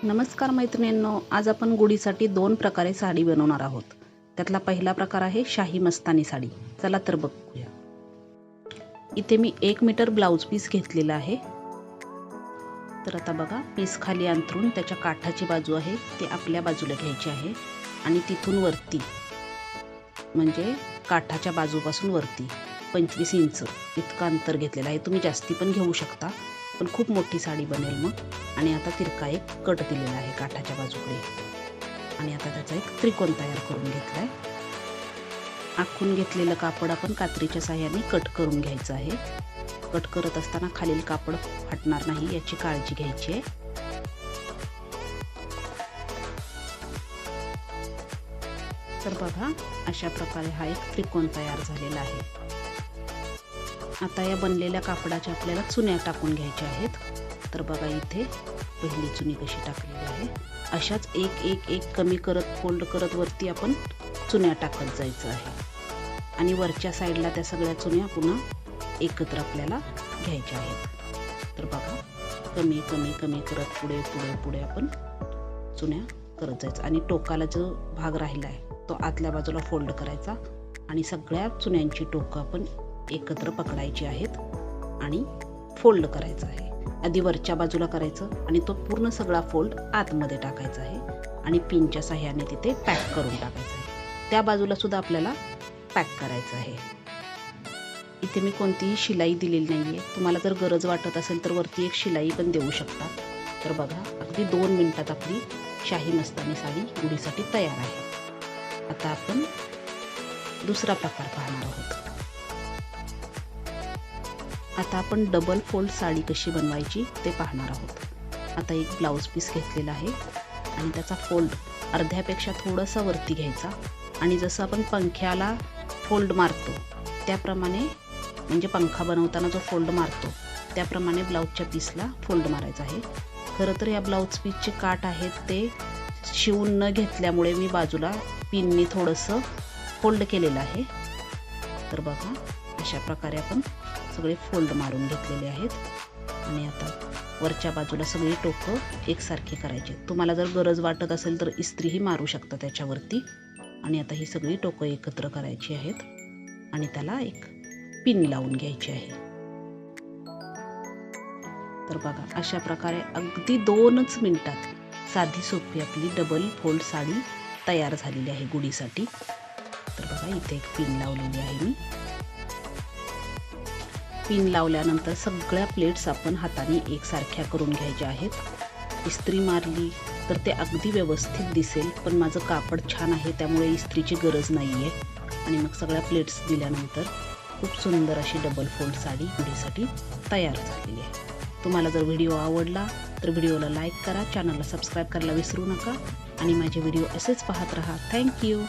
नमस्कार मैत्रिणींनो, आज आपण गुढीसाठी दोन प्रकारे साडी बनवणार आहोत। त्यातला पहिला प्रकार आहे शाही मस्तानी साडी। चला तर बघूया। इथे मी 1 मीटर ब्लाउज पीस घेतलेला आहे। तर आता बघा, पीस खाली अंतरून त्याच्या काठाची बाजू आहे ती आपल्या बाजूला घ्यायची आहे आणि तिथून वरती म्हणजे काठाच्या बाजूपासून वरती 25 इंच इतका अंतर घेतलेला आहे। तुम्ही जास्ती पण घेऊ शकता, पण खूप मोठी साडी बनेल मग। आणि आता तिरका एक कट दिलेला आहे काठाच्या बाजूकडे आणि आता त्याचा एक त्रिकोण तयार करून घेतलाय। आखून घेतलेलं कापड आपण कात्रीच्या साहाय्याने कट करून घ्यायचं आहे। कट करत असताना खालील कापड फाटणार नाही याची काळजी घ्यायची आहे। तर बघा, अशा प्रकारे हा एक त्रिकोण तयार झालेला आहे। आता या बनलेल्या कापडाच्या आपल्याला चुन्या टाकून घ्यायच्या आहेत। तर बघा, इथे पहिली चुनी कशी टाकलेली आहे, अशाच एक कमी करत फोल्ड करत वरती आपण चुन्या टाकत जायचं आहे आणि वरच्या साईडला त्या सगळ्या चुन्या पुन्हा एकत्र आपल्याला घ्यायच्या आहेत। तर बघा, कमी कमी कमी करत पुढे पुढे पुढे आपण चुन्या करत जायचं आणि टोकाला जो भाग राहिला आहे तो आतल्या बाजूला फोल्ड करायचा आणि सगळ्या चुन्यांची टोकं आपण एकत्र पकडायची आहेत आणि फोल्ड करायचं आहे। आधी वरच्या बाजूला करायचं आणि तो पूर्ण सगळा फोल्ड आतमध्ये टाकायचा आहे आणि पिनच्या साहाय्याने तिथे पॅक करून टाकायचं आहे। त्या बाजूला सुद्धा आपल्याला पॅक करायचं आहे। इथे मी कोणतीही शिलाई दिलेली नाहीये, तुम्हाला जर गरज वाटत असेल तर वरती एक शिलाई पण देऊ शकता। तर बघा, अगदी 2 मिनिटात आपली शाही मस्तानी साडी गुढीसाठी तयार आहे। आता आपण दुसरा प्रकार पाहणार आहोत। आता आपण डबल फोल्ड साडी कशी बनवायची ते पाहणार आहोत। आता एक ब्लाउज पीस घेतलेला आहे आणि त्याचा फोल्ड अर्ध्यापेक्षा थोडासा वरती घ्यायचा आणि जसं आपण पंख्याला फोल्ड मारतो त्याप्रमाणे, म्हणजे पंखा बनवताना जो फोल्ड मारतो त्याप्रमाणे ब्लाउजच्या पीसला फोल्ड मारायचा आहे। खरं तर या ब्लाउज पीसचे काठ आहेत ते शिवून न घेतल्यामुळे मी बाजूला पिननी थोडंसं फोल्ड केलेलं आहे। तर बघा, अशा प्रकारे आपण सगळे फोल्ड मारून घेतलेले आहेत आणि आता वरच्या बाजूला सगळी टोकं एकसारखी करायची। तुम्हाला जर गरज वाटत असेल तर इस्त्रीही मारू शकता त्याच्यावरती। आणि आता ही सगळी टोकं एकत्र करायची आहेत आणि त्याला एक पिन लावून घ्यायची आहे। तर बघा, अशा प्रकारे अगदी 2च मिनिटात साधी सोपी आपली डबल फोल्ड साडी तयार झालेली आहे गुढीसाठी। तर बघा, इथे एक पिन लावलेली आहे मी। पिन लावल्यानंतर सगळ्या प्लेट्स आपण हाताने एकसारख्या करून घ्यायच्या आहेत। इस्त्री मारली तर ते अगदी व्यवस्थित दिसेल, पण माझं कापड छान आहे त्यामुळे इस्त्रीची गरज नाही आहे। आणि मग सगळ्या प्लेट्स दिल्यानंतर खूप सुंदर अशी डबल फोल्ड साडी गुढीसाठी तयार झालेली आहे। तुम्हाला जर व्हिडिओ आवडला तर व्हिडिओला लाईक करा, चॅनलला सबस्क्राईब करायला विसरू नका आणि माझे व्हिडिओ असेच पाहत राहा। थँक्यू।